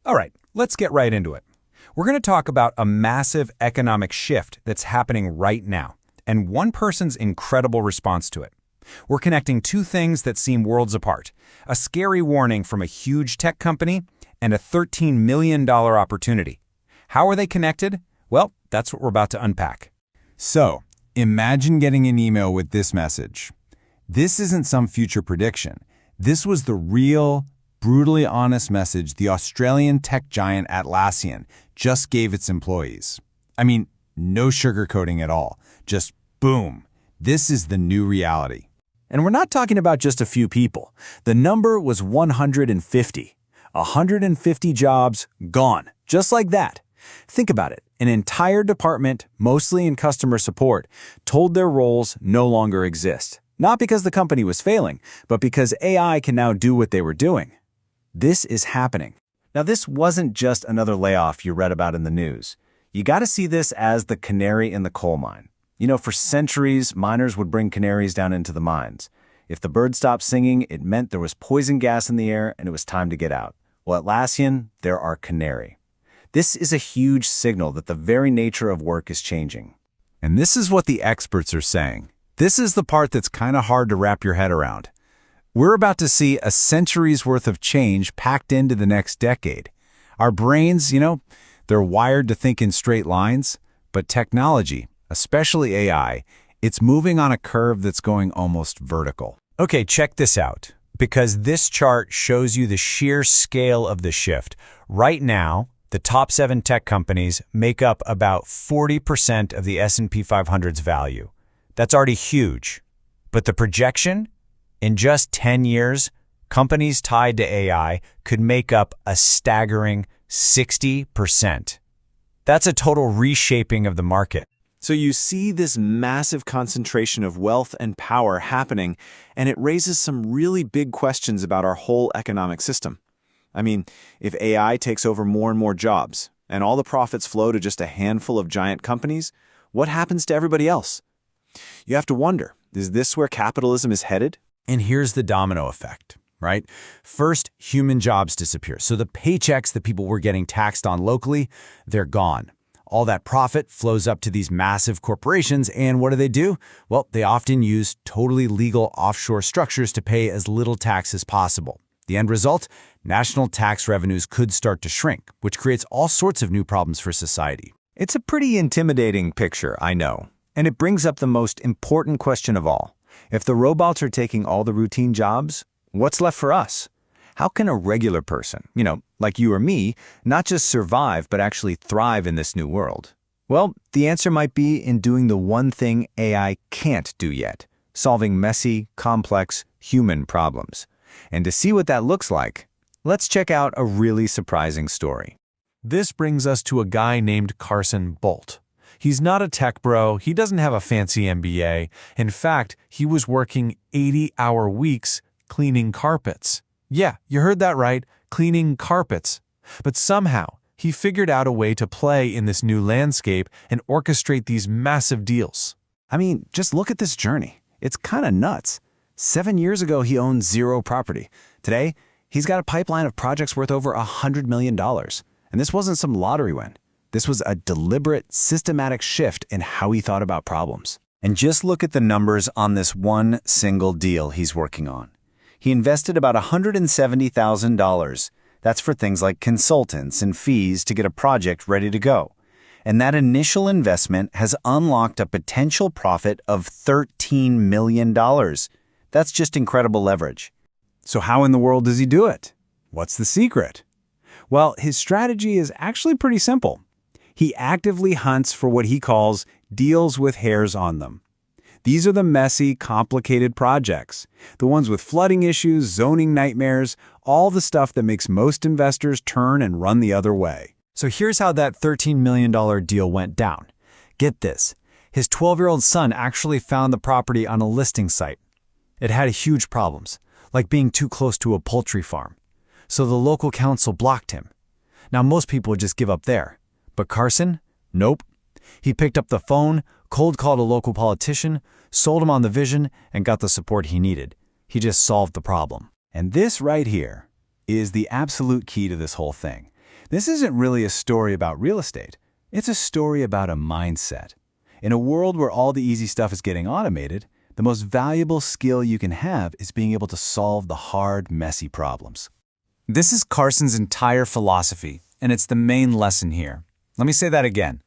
All right, let's get right into it. We're going to talk about a massive economic shift that's happening right now, and one person's incredible response to it. We're connecting two things that seem worlds apart: a scary warning from a huge tech company and a $13 million opportunity. How are they connected? Well, that's what we're about to unpack. So, imagine getting an email with this message. This isn't some future prediction. This was the real, brutally honest message the Australian tech giant Atlassian just gave its employees. I mean, no sugarcoating at all. Just boom. This is the new reality. And we're not talking about just a few people. The number was 150. 150 jobs gone, just like that. Think about it. An entire department, mostly in customer support, told their roles no longer exist. Not because the company was failing, but because AI can now do what they were doing. This is happening. Now, this wasn't just another layoff you read about in the news. You got to see this as the canary in the coal mine. You know, for centuries, miners would bring canaries down into the mines. If the bird stopped singing, it meant there was poison gas in the air and it was time to get out. Well, Atlassian, they're our canary. This is a huge signal that the very nature of work is changing. And this is what the experts are saying. This is the part that's kind of hard to wrap your head around. We're about to see a century's worth of change packed into the next decade. Our brains, they're wired to think in straight lines, but technology, especially AI, it's moving on a curve that's going almost vertical. Okay, check this out, because this chart shows you the sheer scale of the shift. Right now, the top 7 tech companies make up about 40% of the S&P 500's value. That's already huge. But the projection? In just 10 years, companies tied to AI could make up a staggering 60%. That's a total reshaping of the market. So you see this massive concentration of wealth and power happening, and it raises some really big questions about our whole economic system. I mean, if AI takes over more and more jobs, and all the profits flow to just a handful of giant companies, what happens to everybody else? You have to wonder, is this where capitalism is headed? And here's the domino effect, right? First, human jobs disappear. So the paychecks that people were getting taxed on locally, they're gone. All that profit flows up to these massive corporations, and what do? Well, they often use totally legal offshore structures to pay as little tax as possible. The end result? National tax revenues could start to shrink, which creates all sorts of new problems for society. It's a pretty intimidating picture, I know. And it brings up the most important question of all. If the robots are taking all the routine jobs, what's left for us? How can a regular person, like you or me, not just survive but actually thrive in this new world? Well, the answer might be in doing the one thing AI can't do yet: solving messy, complex, human problems. And to see what that looks like, let's check out a really surprising story. This brings us to a guy named Carson Bolt. He's not a tech bro, he doesn't have a fancy MBA. In fact, he was working 80-hour weeks cleaning carpets. Yeah, you heard that right, cleaning carpets. But somehow, he figured out a way to play in this new landscape and orchestrate these massive deals. I mean, just look at this journey. It's kind of nuts. 7 years ago, he owned 0 property. Today, he's got a pipeline of projects worth over $100 million. And this wasn't some lottery win. This was a deliberate, systematic shift in how he thought about problems. And just look at the numbers on this one single deal he's working on. He invested about $170,000. That's for things like consultants and fees to get a project ready to go. And that initial investment has unlocked a potential profit of $13 million. That's just incredible leverage. So how in the world does he do it? What's the secret? Well, his strategy is actually pretty simple. He actively hunts for what he calls deals with hairs on them. These are the messy, complicated projects, the ones with flooding issues, zoning nightmares, all the stuff that makes most investors turn and run the other way. So here's how that $13 million deal went down. Get this. His 12-year-old son actually found the property on a listing site. It had huge problems, like being too close to a poultry farm. So the local council blocked him. Now most people would just give up there. But Carson? Nope. He picked up the phone, cold called a local politician, sold him on the vision, and got the support he needed. He just solved the problem. And this right here is the absolute key to this whole thing. This isn't really a story about real estate. It's a story about a mindset. In a world where all the easy stuff is getting automated, the most valuable skill you can have is being able to solve the hard, messy problems. This is Carson's entire philosophy, and it's the main lesson here. Let me say that again.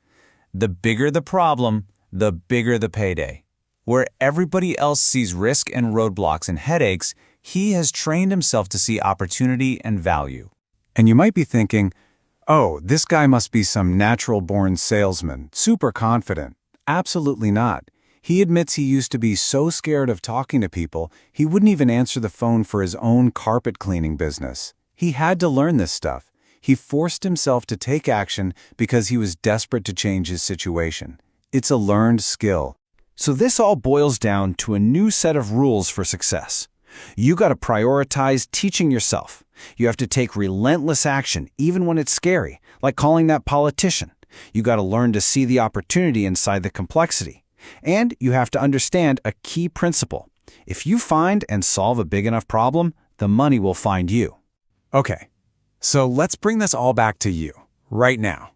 The bigger the problem, the bigger the payday. Where everybody else sees risk and roadblocks and headaches, he has trained himself to see opportunity and value. And you might be thinking, oh, this guy must be some natural-born salesman, super confident. Absolutely not. He admits he used to be so scared of talking to people, he wouldn't even answer the phone for his own carpet cleaning business. He had to learn this stuff. He forced himself to take action because he was desperate to change his situation. It's a learned skill. So this all boils down to a new set of rules for success. You got to prioritize teaching yourself. You have to take relentless action, even when it's scary, like calling that politician. You got to learn to see the opportunity inside the complexity. And you have to understand a key principle. If you find and solve a big enough problem, the money will find you. Okay, so let's bring this all back to you, right now.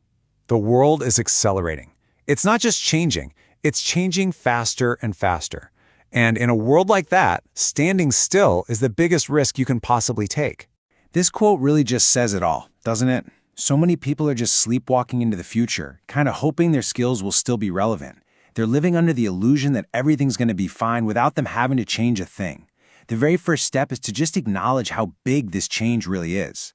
The world is accelerating. It's not just changing, it's changing faster and faster. And in a world like that, standing still is the biggest risk you can possibly take. This quote really just says it all, doesn't it? So many people are just sleepwalking into the future, kind of hoping their skills will still be relevant. They're living under the illusion that everything's going to be fine without them having to change a thing. The very first step is to just acknowledge how big this change really is.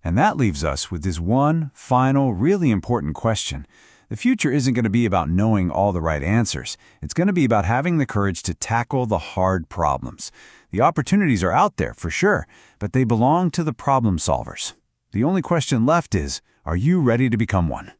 And that leaves us with this one final, really important question. The future isn't going to be about knowing all the right answers. It's going to be about having the courage to tackle the hard problems. The opportunities are out there, for sure, but they belong to the problem solvers. The only question left is, are you ready to become one?